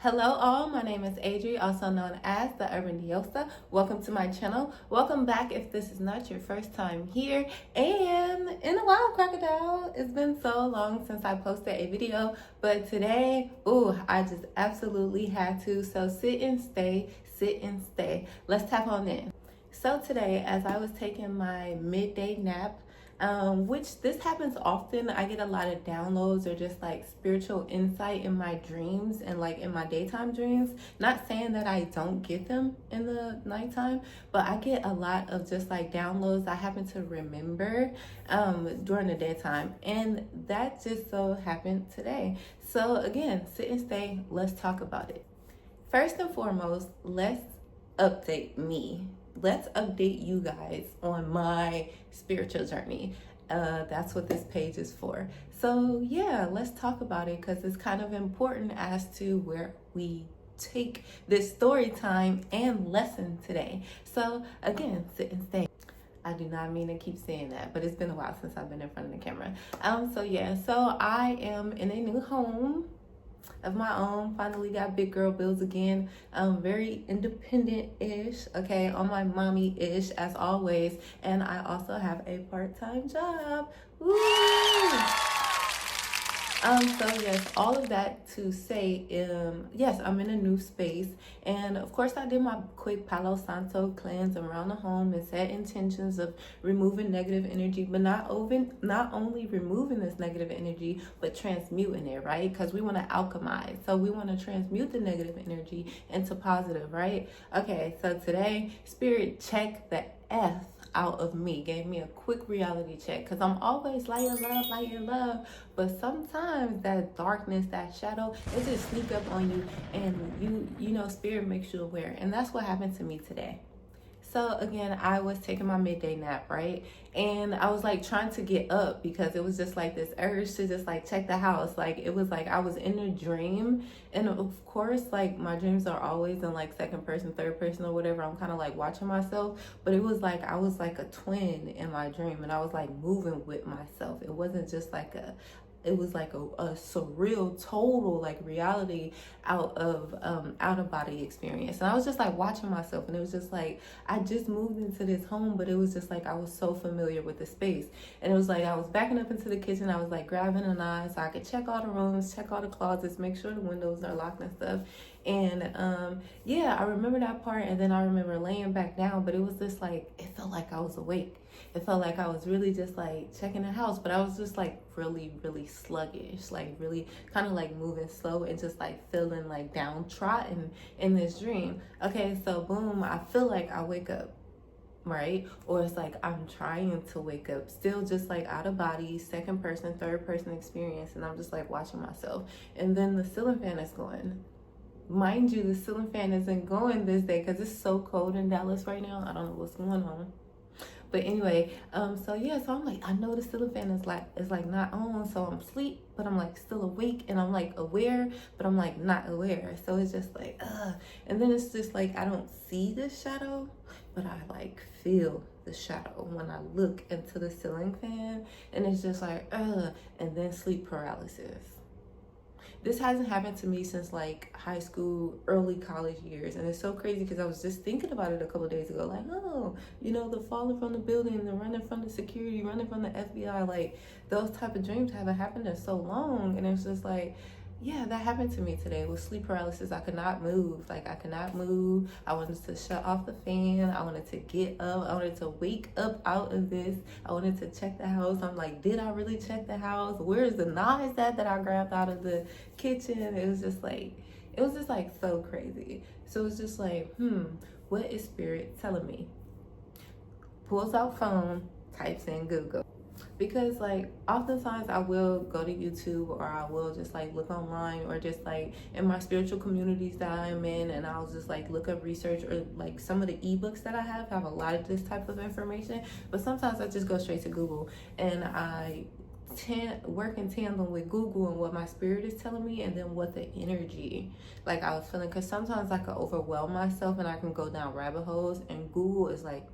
Hello all, my name is Adri, also known as the Urban Diosa. Welcome to my channel. Welcome back if this is not your first time here. And in a while, Crocodile, it's been so long since I posted a video, but today, I just absolutely had to. So sit and stay. Let's tap on in. So today, as I was taking my midday nap, which this happens often, I get a lot of downloads or just like spiritual insight in my dreams and like in my daytime dreams. Not saying that I don't get them in the nighttime, but I get a lot of just like downloads I happen to remember during the daytime, and that just so happened today. So again, sit and stay, let's talk about it. First and foremost, let's update me. Let's update you guys on my spiritual journey. That's what this page is for. So yeah, let's talk about it because it's kind of important as to where we take this story time and lesson today. So again, sit and stay. I do not mean to keep saying that, but it's been a while since I've been in front of the camera. So I am in a new home of my own. Finally got big girl bills again. Very independent-ish, okay, on my mommy-ish as always. And I also have a part-time job. Woo! So yes, all of that to say, yes, I'm in a new space, and of course I did my quick Palo Santo cleanse around the home and set intentions of removing negative energy, but not only removing this negative energy, but transmuting it, right? Because we want to alchemize, so we want to transmute the negative energy into positive, right? Okay, so today, Spirit checked the F out of me, gave me a quick reality check, because I'm always light and love, but sometimes that darkness, that shadow, it just sneak up on you, and you know, Spirit makes you aware, and that's what happened to me today. So again, I was taking my midday nap, right? And I was like trying to get up because it was just like this urge to just like check the house. Like it was like I was in a dream. And of course, like my dreams are always in like second person, third person or whatever. I'm kind of like watching myself. But it was like I was like a twin in my dream, and I was like moving with myself. It wasn't just like it was like a surreal, total like reality out of body experience. And I was just like watching myself, and it was just like I just moved into this home, but it was just like I was so familiar with the space. And it was like I was backing up into the kitchen, I was like grabbing an eye so I could check all the rooms, check all the closets, make sure the windows are locked and stuff. And yeah, I remember that part. And then I remember laying back down, but it was just like it felt like I was awake. It felt like I was really just like checking the house, but I was just like really sluggish, like really kind of like moving slow and just like feeling like downtrodden in this dream. Okay, so boom, I feel like I wake up, right? Or it's like I'm trying to wake up, still just like out of body, second person, third person experience, and I'm just like watching myself. And then the ceiling fan is going. Mind you, the ceiling fan isn't going this day because it's so cold in Dallas right now. I don't know what's going on. But anyway, so I'm like, I know the ceiling fan is like not on, so I'm asleep, but I'm like still awake, and I'm like aware, but I'm like not aware. So it's just like, and then it's just like I don't see the shadow, but I like feel the shadow when I look into the ceiling fan, and it's just like, and then sleep paralysis. This hasn't happened to me since like high school, early college years. And it's so crazy because I was just thinking about it a couple of days ago. Like, the falling from the building, the running from the security, running from the FBI, like those type of dreams haven't happened in so long. And it's just like, yeah, that happened to me today with sleep paralysis. I could not move. Like, I could not move. I wanted to shut off the fan. I wanted to get up. I wanted to wake up out of this. I wanted to check the house. I'm like, did I really check the house? Where's the knives that I grabbed out of the kitchen? It was just like so crazy. So it's just like, what is Spirit telling me? Pulls out phone, types in Google. Because like oftentimes I will go to YouTube, or I will just like look online, or just like in my spiritual communities that I'm in, and I'll just like look up research, or like some of the ebooks that I have a lot of this type of information. But sometimes I just go straight to Google, and I work in tandem with Google and what my spirit is telling me, and then what the energy like I was feeling. Because sometimes I can overwhelm myself and I can go down rabbit holes, and Google is like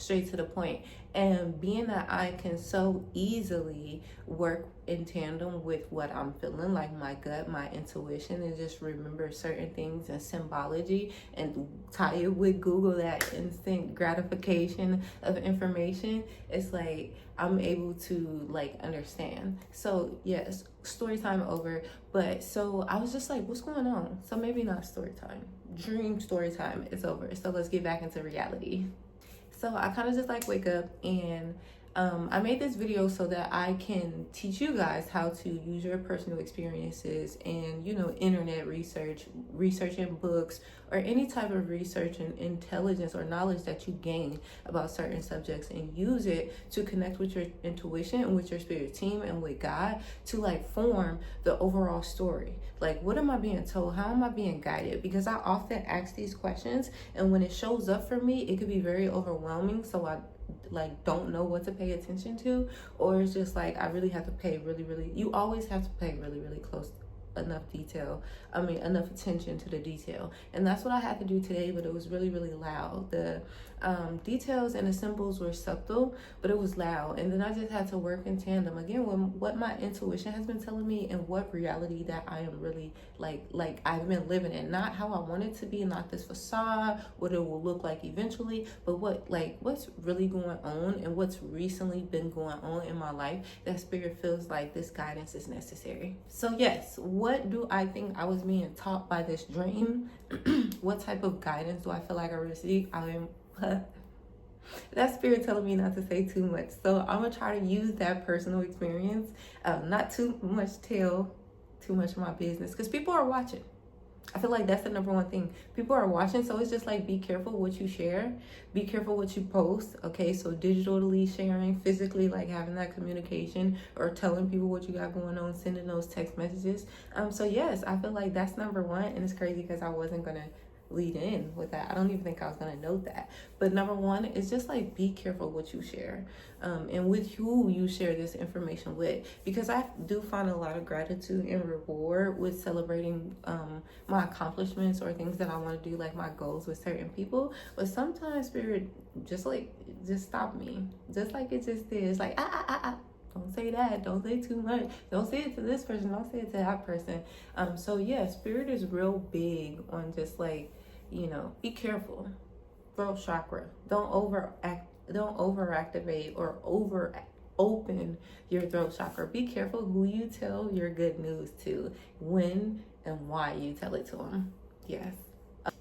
straight to the point. And being that I can so easily work in tandem with what I'm feeling, like my gut, my intuition, and just remember certain things and symbology and tie it with Google, that instant gratification of information, it's like I'm able to like understand. So yes, story time over. But so I was just like, what's going on? So maybe not story time. Dream story time is over. So let's get back into reality. So I kind of just like wake up and I made this video so that I can teach you guys how to use your personal experiences and, you know, internet research in books, or any type of research and intelligence or knowledge that you gain about certain subjects, and use it to connect with your intuition and with your spirit team and with God to like form the overall story. Like, what am I being told? How am I being guided? Because I often ask these questions, and when it shows up for me, it could be very overwhelming. So I like don't know what to pay attention to, or it's just like I really have to pay you always have to pay really close enough attention to the detail. And that's what I had to do today, but it was really loud. The details and the symbols were subtle, but it was loud. And then I just had to work in tandem again with what my intuition has been telling me and what reality that I am really like I've been living in, not how I want it to be, not this facade, what it will look like eventually, but what's really going on and what's recently been going on in my life that spirit feels like this guidance is necessary. So yes, what do I think I was being taught by this dream? What type of guidance do I feel like I received? That spirit telling me not to say too much, so I'm gonna try to use that personal experience, not too much tell too much of my business, because people are watching. I feel like that's the number one thing. People are watching, so it's just like, be careful what you share, be careful what you post. Okay, so digitally sharing, physically like having that communication or telling people what you got going on, sending those text messages. So yes, I feel like that's number one, and it's crazy because I wasn't gonna lead in with that. I don't even think I was gonna note that. But number one is just like, be careful what you share, and with who you share this information with, because I do find a lot of gratitude and reward with celebrating my accomplishments or things that I want to do, like my goals with certain people. But sometimes spirit just stop me, just like it just did. It's like don't say that, don't say too much, don't say it to this person, don't say it to that person. So yeah, spirit is real big on just like, you know, be careful. Throat chakra, don't overactivate or over open your throat chakra. Be careful who you tell your good news to, when and why you tell it to them. Yes,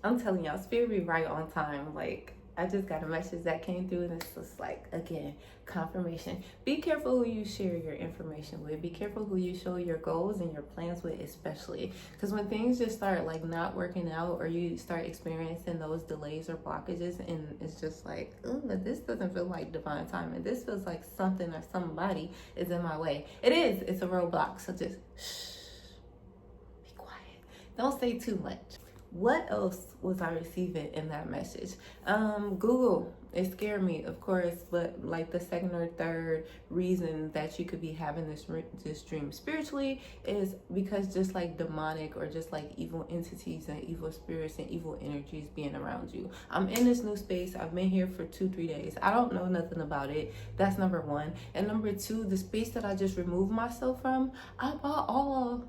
I'm telling y'all, spirit be right on time. Like, I just got a message that came through, and it's just like, again, confirmation. Be careful who you share your information with. Be careful who you show your goals and your plans with, especially because when things just start like not working out, or you start experiencing those delays or blockages, and it's just like, this doesn't feel like divine timing. This feels like something or somebody is in my way. It's a roadblock. So just be quiet. Don't say too much. What else was I receiving in that message? Google. It scared me, of course, but like the second or third reason that you could be having this dream spiritually is because just like demonic or just like evil entities and evil spirits and evil energies being around you. I'm in this new space. I've been here for 2-3 days. I don't know nothing about it. That's number one. And number two, the space that I just removed myself from, I brought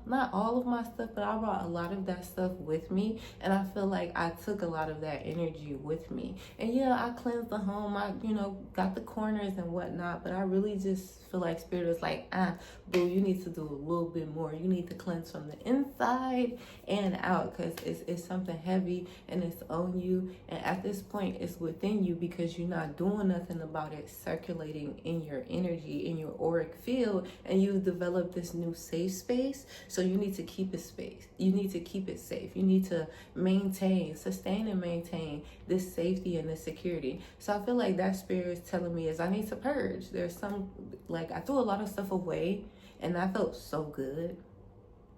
not all of my stuff, but I brought a lot of that stuff with me. And I feel like I took a lot of that energy with me. And yeah, I cleansed the home. I, got the corners and whatnot. But I really just feel like spirit is like, boo, you need to do a little bit more. You need to cleanse from the inside and out, because it's something heavy and it's on you. And at this point, it's within you because you're not doing nothing about it circulating in your energy, in your auric field. And you develop this new safe space. So you need to keep it safe. You need to keep it safe. You need to sustain and maintain this safety and this security. So I feel like that spirit is telling me is I need to purge. There's some, like, I threw a lot of stuff away and that felt so good,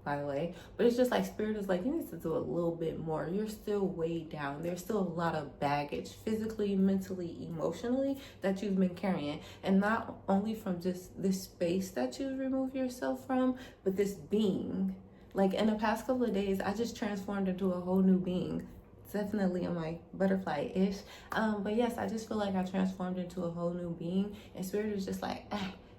by the way. But it's just like spirit is like, you need to do a little bit more. You're still way down. There's still a lot of baggage, physically, mentally, emotionally, that you've been carrying. And not only from just this space that you remove yourself from, but this being. Like in the past couple of days, I just transformed into a whole new being. definitely am like butterfly-ish. But yes, I just feel like I transformed into a whole new being, and spirit is just like,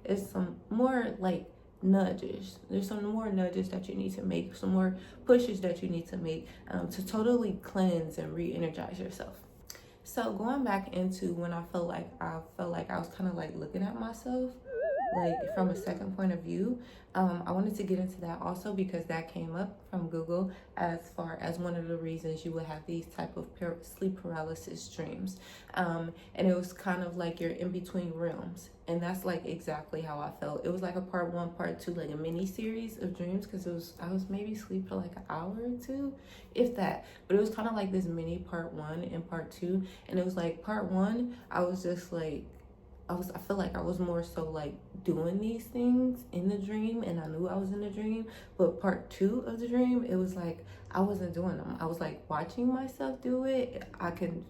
it's some more like nudges. There's some more nudges that you need to make, some more pushes that you need to make to totally cleanse and re-energize yourself. So going back into when I felt like I was kind of like looking at myself like from a second point of view. I wanted to get into that also because that came up from Google as far as one of the reasons you would have these type of sleep paralysis dreams. And it was kind of like you're in between realms, and that's like exactly how I felt. It was like a part one, part two, like a mini series of dreams, because I was maybe asleep for like an hour or two, if that. But it was kind of like this mini part one and part two, and it was like part one, I was just like, I feel like I was more so like doing these things in the dream, and I knew I was in the dream. But part two of the dream, it was like I wasn't doing them. I was like watching myself do it. I can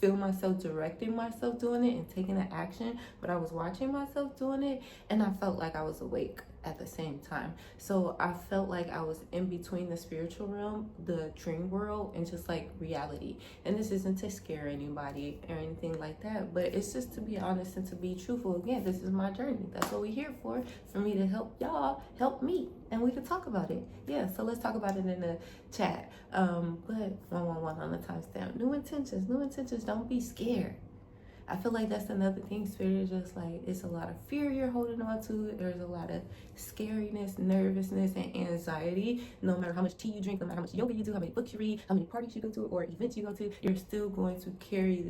feel myself directing myself doing it and taking the action, but I was watching myself doing it, and I felt like I was awake at the same time. So I felt like I was in between the spiritual realm, the dream world, and just like reality. And this isn't to scare anybody or anything like that, but it's just to be honest and to be truthful. Again, this is my journey. That's what we're here for me to help y'all help me, and we can talk about it. Yeah, so let's talk about it in the chat. But 111 on the timestamp. New intentions. Don't be scared. I feel like that's another thing. Spirit is just like, it's a lot of fear you're holding on to. There's a lot of scariness, nervousness, and anxiety. No matter how much tea you drink, no matter how much yoga you do, how many books you read, how many parties you go to, or events you go to, you're still going to carry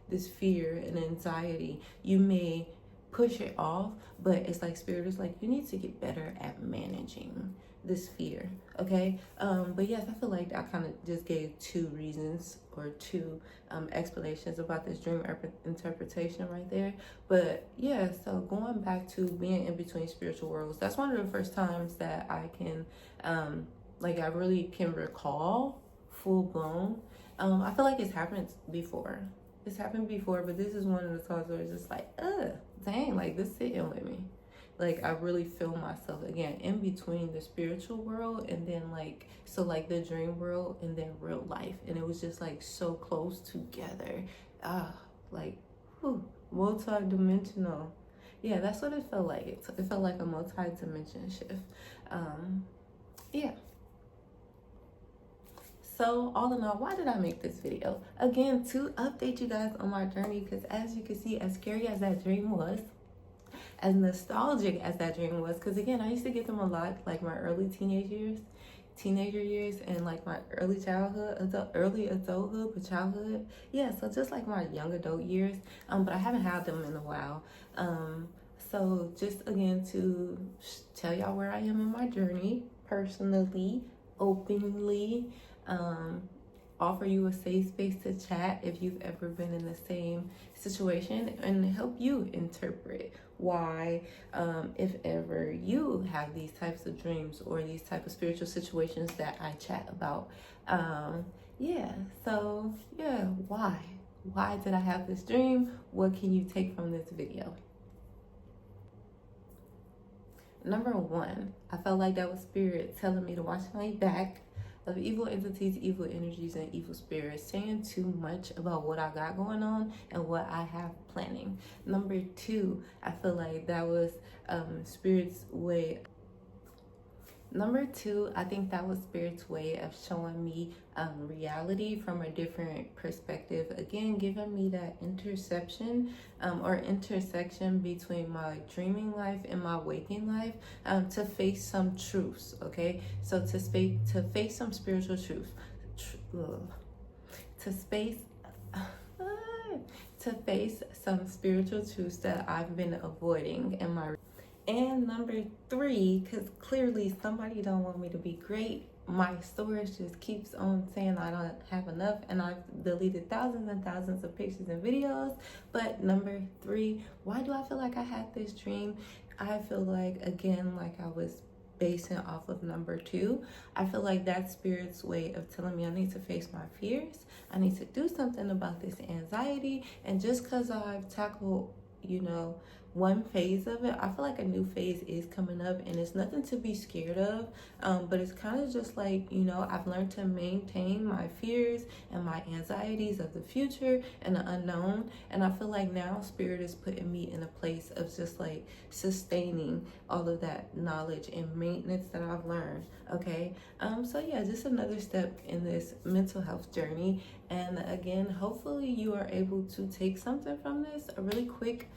this fear and anxiety. You may push it off, but it's like spirit is like, you need to get better at managing this fear. Okay. But yes, I feel like I kind of just gave two reasons or two explanations about this dream interpretation right there. But yeah, so going back to being in between spiritual worlds, that's one of the first times that I can like I really can recall full blown. I feel like it's happened before. But this is one of the times where it's just like, dang, like this sitting with me. Like I really feel myself again in between the spiritual world and then like, so like the dream world and then real life. And it was just like so close together. Like, whew, multi-dimensional. Yeah, that's what it felt like. It felt like a multi-dimension shift. Yeah. So all in all, why did I make this video? Again, to update you guys on my journey, because as you can see, as scary as that dream was, as nostalgic as that dream was, because again, I used to get them a lot, like my early teenager years, and like my early adulthood, but childhood. Yeah, so just like my young adult years, but I haven't had them in a while. So just again to tell y'all where I am in my journey, personally, openly, offer you a safe space to chat if you've ever been in the same situation, and help you interpret why, if ever you have these types of dreams or these type of spiritual situations that I chat about. Yeah, so yeah, why did I have this dream? What can you take from this video? Number one, I felt like that was spirit telling me to watch my back of evil entities, evil energies, and evil spirits saying too much about what I got going on and what I have planning. Number two, I feel like that was spirit's way. Number two, I think that was spirit's way of showing me reality from a different perspective. Again, giving me that intersection between my dreaming life and my waking life, to face some truths. Okay, so to face some spiritual truths, to face some spiritual truths that I've been avoiding in my. And number three, because clearly somebody don't want me to be great. My storage just keeps on saying I don't have enough, and I've deleted thousands and thousands of pictures and videos. But number three, why do I feel like I had this dream? I feel like, again, like I was basing off of number two. I feel like that's spirit's way of telling me I need to face my fears. I need to do something about this anxiety. And just because I've tackled, one phase of it. I feel like a new phase is coming up, and it's nothing to be scared of. But it's kind of just like, you know, I've learned to maintain my fears and my anxieties of the future and the unknown. And I feel like now Spirit is putting me in a place of just like sustaining all of that knowledge and maintenance that I've learned. Okay. So yeah, just another step in this mental health journey. And again, hopefully you are able to take something from this. A really quick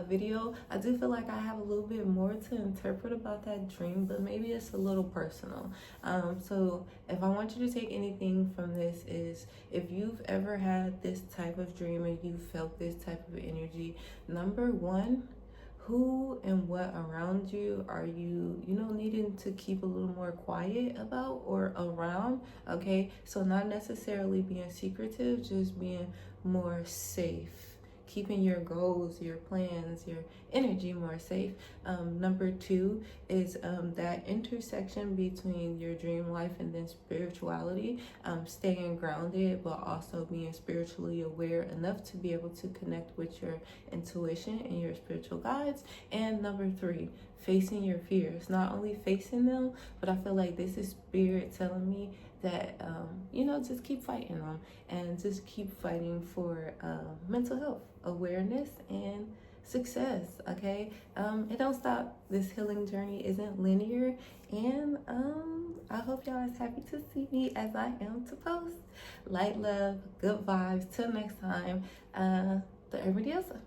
video. I do feel like I have a little bit more to interpret about that dream, but maybe it's a little personal. So if I want you to take anything from this, is if you've ever had this type of dream and you felt this type of energy, number one, who and what around you are you, you know, needing to keep a little more quiet about or around? Okay, so not necessarily being secretive, just being more safe, keeping your goals, your plans, your energy more safe. Number two is that intersection between your dream life and then spirituality, staying grounded, but also being spiritually aware enough to be able to connect with your intuition and your spiritual guides. And number three, facing your fears. Not only facing them, but I feel like this is Spirit telling me that, you know, just keep fighting them and just keep fighting for mental health, awareness, and success. Okay, it don't stop. This healing journey isn't linear, and I hope y'all is happy to see me as I am to post. Light, love, good vibes. Till next time, the Urban Diosa.